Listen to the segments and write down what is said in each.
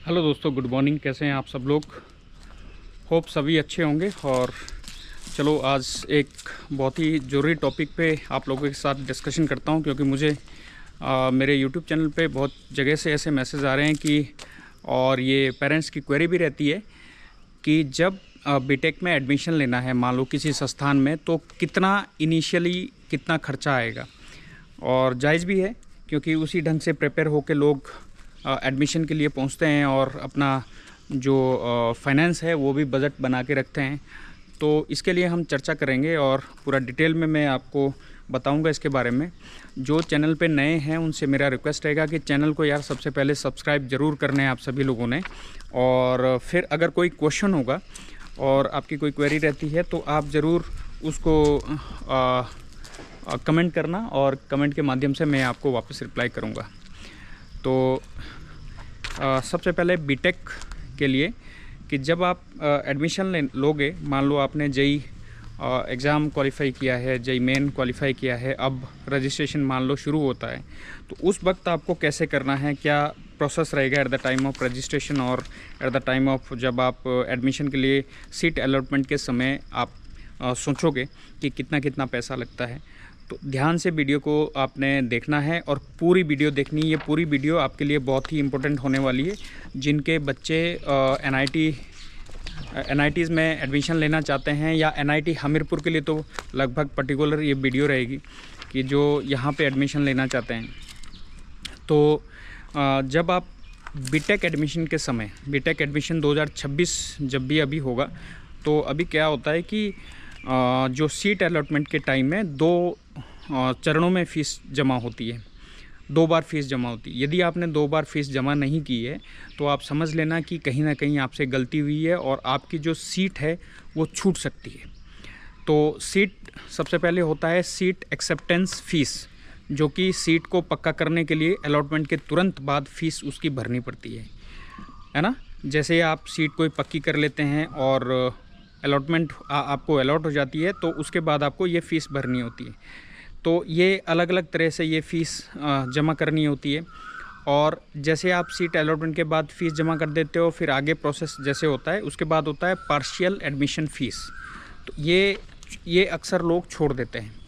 Hello दोस्तों, good morning. कैसे हैं आप सब लोग? होप सभी अच्छे होंगे। और चलो आज एक बहुत ही ज़रूरी टॉपिक पे आप लोगों के साथ डिस्कशन करता हूं, क्योंकि मुझे मेरे यूट्यूब चैनल पे बहुत जगह से ऐसे मैसेज आ रहे हैं कि, और ये पेरेंट्स की क्वेरी भी रहती है कि जब बीटेक में एडमिशन लेना है, मान लो किसी संस्थान में, तो कितना इनिशियली कितना खर्चा आएगा। और जायज़ भी है, क्योंकि उसी ढंग से प्रिपेयर होकर लोग एडमिशन के लिए पहुंचते हैं और अपना जो फाइनेंस है वो भी बजट बना के रखते हैं। तो इसके लिए हम चर्चा करेंगे और पूरा डिटेल में मैं आपको बताऊंगा इसके बारे में। जो चैनल पे नए हैं उनसे मेरा रिक्वेस्ट रहेगा कि चैनल को यार सबसे पहले सब्सक्राइब ज़रूर करना है आप सभी लोगों ने। और फिर अगर कोई क्वेश्चन होगा और आपकी कोई क्वेरी रहती है तो आप ज़रूर उसको कमेंट करना, और कमेंट के माध्यम से मैं आपको वापस रिप्लाई करूँगा। तो सबसे पहले बीटेक के लिए कि जब आप एडमिशन लोगे, मान लो आपने जेई एग्ज़ाम क्वालिफाई किया है, जेई मेन क्वालिफाई किया है, अब रजिस्ट्रेशन मान लो शुरू होता है, तो उस वक्त आपको कैसे करना है, क्या प्रोसेस रहेगा at the time of registration और एट द टाइम ऑफ जब आप एडमिशन के लिए सीट अलॉटमेंट के समय आप सोचोगे कि कितना कितना पैसा लगता है। तो ध्यान से वीडियो को आपने देखना है और पूरी वीडियो देखनी है। ये पूरी वीडियो आपके लिए बहुत ही इम्पोर्टेंट होने वाली है। जिनके बच्चे एनआईटीज़ में एडमिशन लेना चाहते हैं, या एनआईटी हमीरपुर के लिए तो लगभग पर्टिकुलर ये वीडियो रहेगी कि जो यहाँ पे एडमिशन लेना चाहते हैं। तो जब आप बीटेक एडमिशन के समय, बीटेक एडमिशन 2026 जब भी अभी होगा, तो अभी क्या होता है कि जो सीट अलॉटमेंट के टाइम में 2 चरणों में फ़ीस जमा होती है, 2 बार फ़ीस जमा होती है। यदि आपने 2 बार फ़ीस जमा नहीं की है तो आप समझ लेना कि कहीं ना कहीं आपसे गलती हुई है और आपकी जो सीट है वो छूट सकती है। तो सीट सबसे पहले होता है सीट एक्सेप्टेंस फ़ीस, जो कि सीट को पक्का करने के लिए अलॉटमेंट के तुरंत बाद फ़ीस उसकी भरनी पड़ती है ना। जैसे आप सीट कोई पक्की कर लेते हैं और अलॉटमेंट आपको अलॉट हो जाती है, तो उसके बाद आपको ये फ़ीस भरनी होती है। तो ये अलग अलग तरह से ये फ़ीस जमा करनी होती है। और जैसे आप सीट अलॉटमेंट के बाद फ़ीस जमा कर देते हो, फिर आगे प्रोसेस जैसे होता है, उसके बाद होता है पार्शियल एडमिशन फ़ीस। तो ये अक्सर लोग छोड़ देते हैं।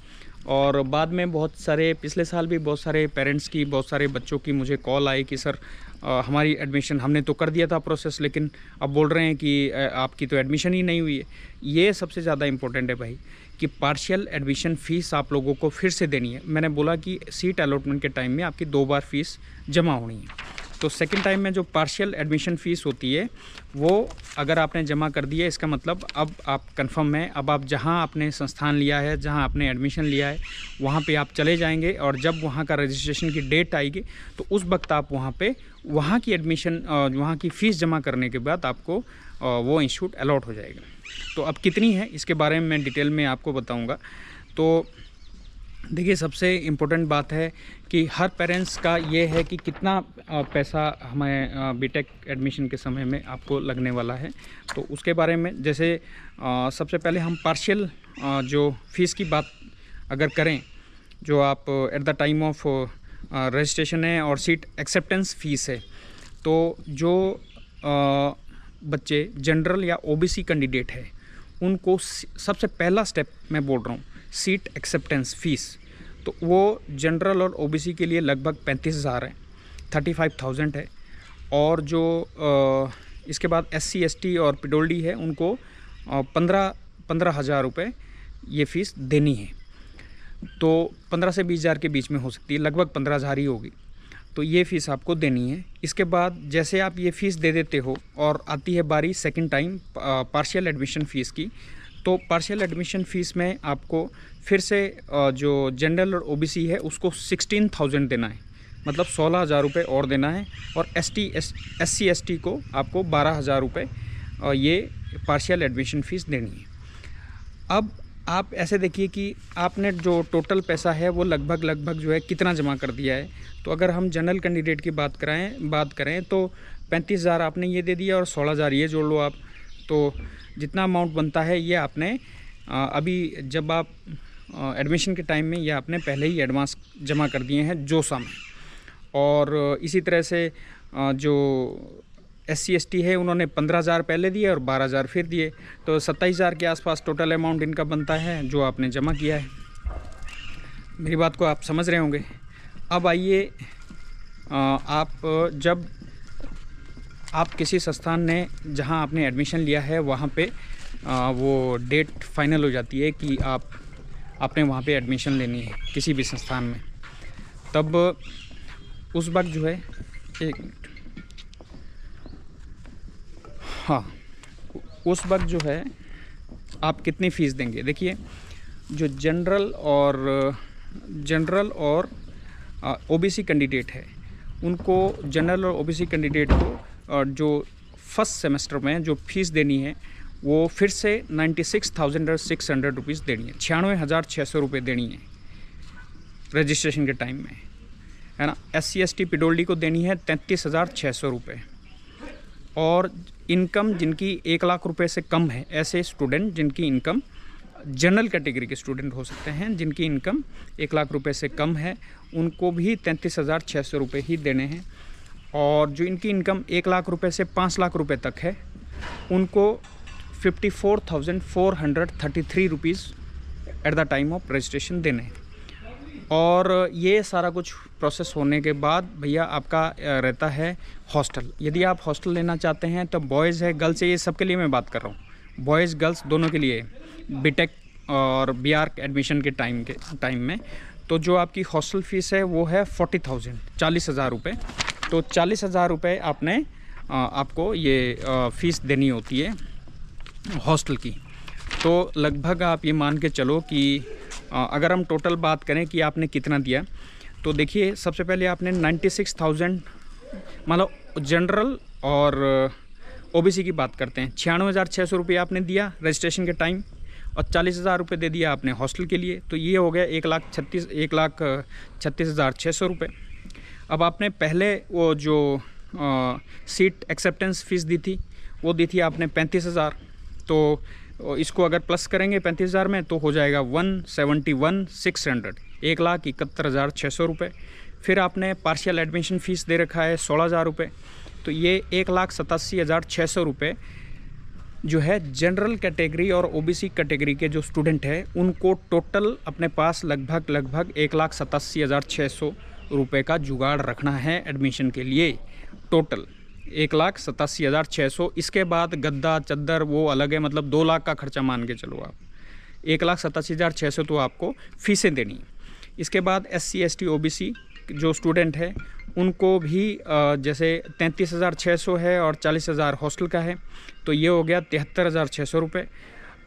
और बाद में बहुत सारे, पिछले साल भी बहुत सारे पेरेंट्स की, बहुत सारे बच्चों की मुझे कॉल आई कि सर हमारी एडमिशन हमने तो कर दिया था प्रोसेस, लेकिन अब बोल रहे हैं कि आपकी तो एडमिशन ही नहीं हुई है। ये सबसे ज़्यादा इम्पोर्टेंट है भाई, कि पार्शियल एडमिशन फ़ीस आप लोगों को फिर से देनी है। मैंने बोला कि सीट अलॉटमेंट के टाइम में आपकी 2 बार फ़ीस जमा होनी है। तो सेकंड टाइम में जो पार्शियल एडमिशन फ़ीस होती है वो अगर आपने जमा कर दी है, इसका मतलब अब आप कंफर्म है, अब आप जहां आपने संस्थान लिया है, जहां आपने एडमिशन लिया है, वहां पे आप चले जाएंगे। और जब वहां का रजिस्ट्रेशन की डेट आएगी तो उस वक्त आप वहां पे वहां की एडमिशन, वहां की फ़ीस जमा करने के बाद आपको वो इंस्टीट्यूट अलॉट हो जाएगा। तो अब कितनी है इसके बारे में मैं डिटेल में आपको बताऊँगा। तो देखिए, सबसे इम्पोर्टेंट बात है कि हर पेरेंट्स का ये है कि कितना पैसा हमें बीटेक एडमिशन के समय में आपको लगने वाला है। तो उसके बारे में जैसे सबसे पहले हम पार्शियल जो फ़ीस की बात अगर करें, जो आप at the time of registration है और सीट एक्सेप्टेंस फ़ीस है, तो जो बच्चे जनरल या ओबीसी कैंडिडेट है उनको सबसे पहला स्टेप मैं बोल रहा हूँ सीट एक्सेप्टेंस फ़ीस। तो वो जनरल और ओबीसी के लिए लगभग 35,000 है, 35,000 है। और जो इसके बाद एससी एसटी और पीडब्ल्यूडी है उनको 15,000 रुपये ये फ़ीस देनी है। तो 15 से 20,000 के बीच में हो सकती है, लगभग 15,000 ही होगी। तो ये फ़ीस आपको देनी है। इसके बाद जैसे आप ये फ़ीस दे देते हो और आती है बारी second time partial admission fees की, तो पार्शियल एडमिशन फ़ीस में आपको फिर से जो जनरल और ओबीसी है उसको 16,000 देना है, मतलब 16,000 रुपये और देना है। और एससी एसटी को आपको 12,000 रुपये ये पार्शियल एडमिशन फ़ीस देनी है। अब आप ऐसे देखिए कि आपने जो टोटल पैसा है वो लगभग जो है कितना जमा कर दिया है। तो अगर हम जनरल कैंडिडेट की बात करें तो 35,000 आपने ये दे दिया और 16,000 ये जोड़ लो आप। तो जितना अमाउंट बनता है ये आपने अभी जब आप एडमिशन के टाइम में ये आपने पहले ही एडवांस जमा कर दिए हैं जोसा में। और इसी तरह से जो SC/ST है उन्होंने 15,000 पहले दिए और 12,000 फिर दिए, तो 27,000 के आसपास टोटल अमाउंट इनका बनता है जो आपने जमा किया है। मेरी बात को आप समझ रहे होंगे। अब आइए, जब आप किसी संस्थान ने जहां आपने एडमिशन लिया है वहां पे वो डेट फाइनल हो जाती है कि आपने वहां पे एडमिशन लेनी है किसी भी संस्थान में, तब उस वक्त जो है, एक मिनट, हाँ, उस वक्त जो है आप कितनी फ़ीस देंगे। देखिए, जो जनरल और OBC कैंडिडेट है उनको, जनरल और OBC कैंडिडेट को जो फर्स्ट सेमेस्टर में जो फ़ीस देनी है वो फिर से 96,600 रुपीज़ देनी है, 96,600 रुपये देनी है रजिस्ट्रेशन के टाइम में, है ना। SC/ST PWD को देनी है 33,600 रुपये। और इनकम जिनकी 1 लाख रुपए से कम है, ऐसे स्टूडेंट जिनकी इनकम, जनरल कैटेगरी के स्टूडेंट हो सकते हैं जिनकी इनकम 1 लाख रुपए से कम है, उनको भी 33,600 रुपये ही देने हैं। और जो इनकी इनकम 1 लाख रुपए से 5 लाख रुपए तक है उनको 54,433 rupees at the time of registration देने हैं। और ये सारा कुछ प्रोसेस होने के बाद भैया आपका रहता है हॉस्टल। यदि आप हॉस्टल लेना चाहते हैं तो बॉयज़ है, गर्ल्स है, ये सब के लिए मैं बात कर रहा हूँ, बॉयज़ गर्ल्स दोनों के लिए, बीटेक और BArc एडमिशन के टाइम में। तो जो आपकी हॉस्टल फ़ीस है वो है 40,000 रुपये। तो 40,000 रुपये आपको ये फ़ीस देनी होती है हॉस्टल की। तो लगभग आप ये मान के चलो कि अगर हम टोटल बात करें कि आपने कितना दिया, तो देखिए सबसे पहले आपने 96,000, मतलब जनरल और OBC की बात करते हैं, 96,600 रुपये आपने दिया रजिस्ट्रेशन के टाइम, और 40,000 रुपये दे दिया आपने हॉस्टल के लिए। तो ये हो गया 1,36,600 रुपये। अब आपने पहले वो जो सीट एक्सेप्टेंस फ़ीस दी थी वो दी थी आपने 35,000। तो इसको अगर प्लस करेंगे 35,000 में तो हो जाएगा 171,600, 1,71,600 रुपये। फिर आपने पार्शियल एडमिशन फ़ीस दे रखा है 16,000 रुपये। तो ये 1,87,600 रुपये जो है जनरल कैटेगरी और OBC कैटेगरी के जो स्टूडेंट हैं उनको टोटल अपने पास लगभग 1,87,600 रुपये का जुगाड़ रखना है एडमिशन के लिए। टोटल 1,87,600। इसके बाद गद्दा चद्दर वो अलग है, मतलब 2 लाख का खर्चा मान के चलो आप। 1,87,600 तो आपको फ़ीसें देनी है। इसके बाद SC/ST OBC जो स्टूडेंट है उनको भी जैसे 33,600 है और 40,000 हॉस्टल का है, तो ये हो गया 73,600 रुपये।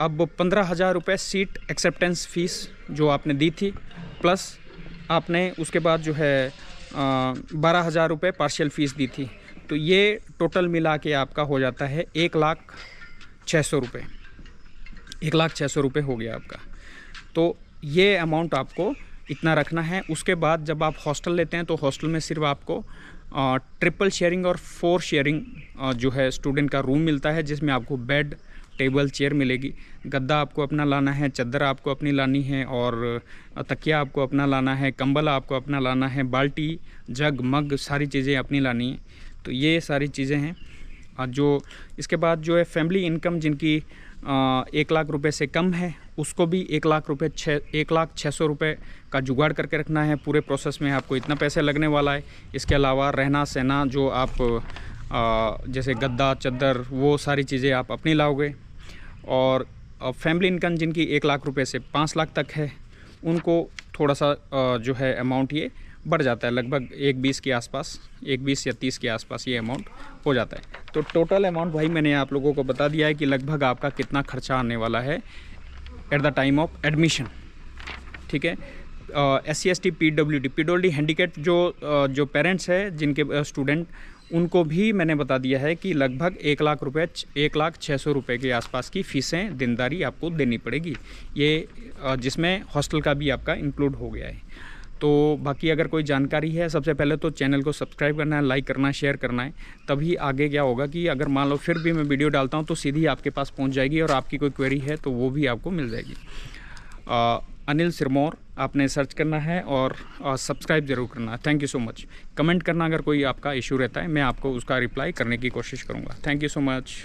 अब 15,000 रुपये सीट एक्सेप्टेंस फ़ीस जो आपने दी थी, प्लस आपने उसके बाद जो है 12,000 रुपये पार्शियल फ़ीस दी थी। तो ये टोटल मिला के आपका हो जाता है 1,06,000 रुपये। 1,06,000 रुपये हो गया आपका। तो ये अमाउंट आपको इतना रखना है। उसके बाद जब आप हॉस्टल लेते हैं तो हॉस्टल में सिर्फ आपको ट्रिपल शेयरिंग और 4 शेयरिंग जो है स्टूडेंट का रूम मिलता है, जिसमें आपको बेड, टेबल, चेयर मिलेगी। गद्दा आपको अपना लाना है, चादर आपको अपनी लानी है, और तकिया आपको अपना लाना है, कंबल आपको अपना लाना है, बाल्टी, जग, मग, सारी चीज़ें अपनी लानी है। तो ये सारी चीज़ें हैं। जो इसके बाद जो है फैमिली इनकम जिनकी 1 लाख रुपए से कम है उसको भी 1,06,000 रुपये का जुगाड़ करके रखना है। पूरे प्रोसेस में आपको इतना पैसे लगने वाला है। इसके अलावा रहना सहना जो आप जैसे गद्दा चद्दर वो सारी चीज़ें आप अपनी लाओगे। और फैमिली इनकम जिनकी 1 लाख रुपए से 5 लाख तक है उनको थोड़ा सा जो है अमाउंट ये बढ़ जाता है, लगभग 1,20 के आसपास, 1,20 या 30 के आसपास ये अमाउंट हो जाता है। तो टोटल अमाउंट भाई मैंने आप लोगों को बता दिया है कि लगभग आपका कितना खर्चा आने वाला है at the time of admission. ठीक है। SC/ST PWD हैंडीकैप जो पेरेंट्स हैं जिनके स्टूडेंट, उनको भी मैंने बता दिया है कि लगभग 1,06,000 रुपये के आसपास की फ़ीसें दिनदारी आपको देनी पड़ेगी। ये जिसमें हॉस्टल का भी आपका इंक्लूड हो गया है। तो बाकी अगर कोई जानकारी है, सबसे पहले तो चैनल को सब्सक्राइब करना है, लाइक करना है, शेयर करना है। तभी आगे क्या होगा कि अगर मान लो फिर भी मैं वीडियो डालता हूँ तो सीधी आपके पास पहुँच जाएगी और आपकी कोई क्वेरी है तो वो भी आपको मिल जाएगी। अनिल सिरमौर आपने सर्च करना है और सब्सक्राइब ज़रूर करना है। Thank you so much. Comment करना अगर कोई आपका इशू रहता है, मैं आपको उसका रिप्लाई करने की कोशिश करूँगा। Thank you so much.